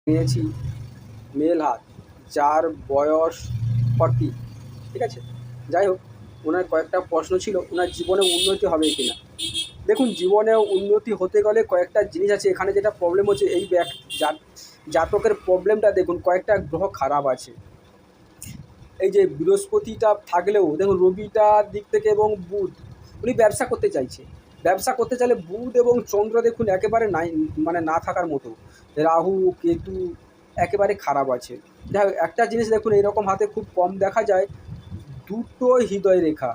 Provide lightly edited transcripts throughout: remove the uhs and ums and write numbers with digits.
নিয়েছি মেল হাত, যার বয়স 40। ঠিক আছে, যাই হোক, ওনার কয়েকটা প্রশ্ন ছিল, ওনার জীবনে উন্নতি হবে কি না। দেখুন, জীবনে উন্নতি হতে গেলে কয়েকটা জিনিস আছে। এখানে যেটা প্রবলেম হচ্ছে, এই জাতকের প্রবলেমটা দেখুন, কয়েকটা গ্রহ খারাপ আছে। এই যে বৃহস্পতিটা থাকলেও দেখুন রবিটার দিক থেকে এবং বুধ, উনি ব্যবসা করতে চাইছে। ব্যবসা করতে চাইলে বুধ এবং চন্দ্র দেখুন একেবারে নাই, মানে না থাকার মতো। রাহু কেতু একেবারে খারাপ আছে। যাই হোক, একটা জিনিস দেখুন, এইরকম হাতে খুব কম দেখা যায়, দুটো হৃদয় রেখা,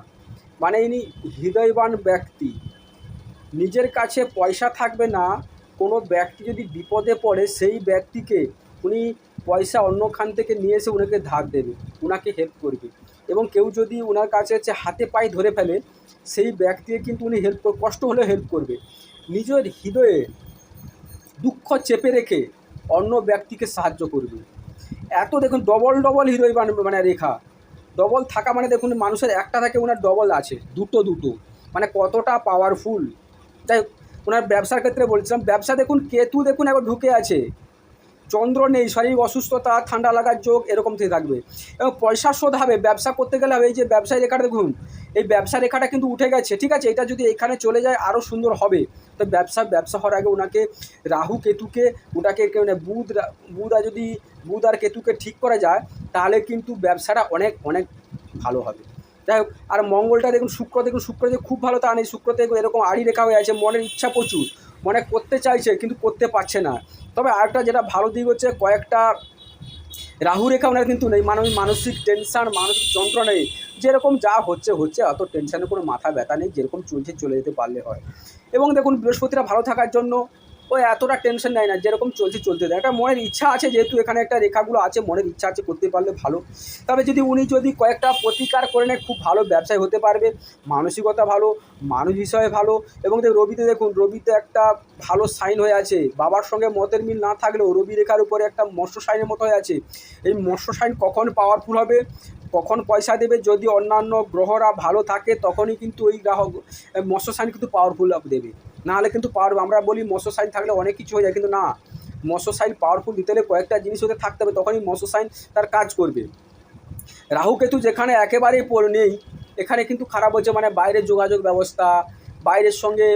মানে ইনি হৃদয়বান ব্যক্তি। নিজের কাছে পয়সা থাকবে না, কোনো ব্যক্তি যদি বিপদে পড়ে সেই ব্যক্তিকে উনি পয়সা অন্যখান থেকে নিয়ে এসে ওনাকে ধার দেবে, ওনাকে হেল্প করবে। এবং কেউ যদি ওনার কাছে হচ্ছে হাতে পায়ে ধরে ফেলে, সেই ব্যক্তিকে কিন্তু উনি কষ্ট হলেও হেল্প করবে। নিজের হৃদয়ে দুঃখ চেপে রেখে অন্য ব্যক্তিকে সাহায্য করবে। এত দেখুন ডবল ডবল হৃদয় মানে রেখা ডবল থাকা, মানে দেখুন মানুষের একটা থাকে, ওনার ডবল আছে, দুটো দুটো, মানে কতটা পাওয়ারফুল। তাই ওনার ব্যবসার ক্ষেত্রে বলছিলাম, ব্যবসা দেখুন কেতু দেখুন একবার ঢুকে আছে, চন্দ্র নেই, শারীরিক অসুস্থতা, ঠান্ডা লাগার যোগ এরকম থেকে থাকবে। এবং পয়সা শোধ হবে, ব্যবসা করতে গেলে হবে। এই যে ব্যবসায় রেখাটা দেখুন, এই ব্যবসা রেখাটা কিন্তু উঠে গেছে। ঠিক আছে, এটা যদি এখানে চলে যায় আরও সুন্দর হবে। তো ব্যবসা হওয়ার আগে ওনাকে রাহু কেতুকে, ওটাকে মানে বুধ আর যদি বুধ আর কেতুকে ঠিক করা যায়, তাহলে কিন্তু ব্যবসাটা অনেক অনেক ভালো হবে। যাই হোক, আর মঙ্গলটা দেখুন, শুক্র যে খুব ভালো তা নেই। শুক্রতে এরকম আড়ি রেখা হয়ে আছে, মনের ইচ্ছা প্রচুর, মনে করতে চাইছে কিন্তু করতে পারছে না। তবে আরেকটা যেটা ভালো দিক হচ্ছে, কয়েকটা রাহু রেখা ওনার কিন্তু নেই, মানে মানসিক টেনশান, মানসিক যন্ত্রণা নেই। যেরকম যা হচ্ছে, অত টেনশানের কোনো মাথা ব্যথা নেই, যেরকম চলছে চলে যেতে পারলে হয়। এবং দেখুন বৃহস্পতিটা ভালো থাকার জন্য ওই এতটা টেনশন নেয় না, যেরকম চলতে দেয়। একটা মনের ইচ্ছা আছে, যেহেতু এখানে একটা রেখাগুলো আছে, মনের ইচ্ছা আছে, করতে পারলে ভালো। তবে উনি যদি কয়েকটা প্রতিকার করে নেয়, খুব ভালো ব্যবসায় হতে পারবে। মানসিকতা ভালো, মানুষ হিসাবে ভালো। এবং রবিতে দেখুন, রবিতে একটা ভালো সাইন হয়ে আছে। বাবার সঙ্গে মতের মিল না থাকলেও রবি রেখার উপরে একটা মৎস্য সাইনের মতো হয়ে আছে। এই মৎস্য সাইন কখন পাওয়ারফুল হবে, কখন পয়সা দেবে, যদি অন্যান্য গ্রহরা ভালো থাকে তখনই কিন্তু ওই মৎস্য সাইন কিন্তু পাওয়ারফুল দেবে। নাহলে কিন্তু পাওয়ার, আমরা বলি মৎস্য সাইন থাকলে অনেক কিছু হয়ে যায়, কিন্তু না, মৎস্য সাইন পাওয়ারফুল দিতে হলে কয়েকটা জিনিস ওদের থাকতে হবে, তখনই মৎস্য সাইন তার কাজ করবে। রাহু কেতু যেখানে একেবারেই নেই, এখানে কিন্তু খারাপ হচ্ছে, মানে বাইরের যোগাযোগ ব্যবস্থা, বাইরের সঙ্গে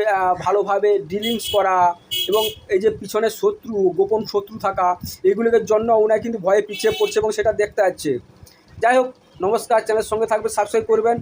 ভালোভাবে ডিলিংস করা, এবং এই যে পিছনে শত্রু, গোপন শত্রু থাকা, এইগুলোর জন্য ওনার কিন্তু ভয়ে পিছিয়ে পড়ছে এবং সেটা দেখতে যাচ্ছে। যাই হোক, নমস্কার, চ্যানেলের সঙ্গে থাকবে, সাবস্ক্রাইব করবেন।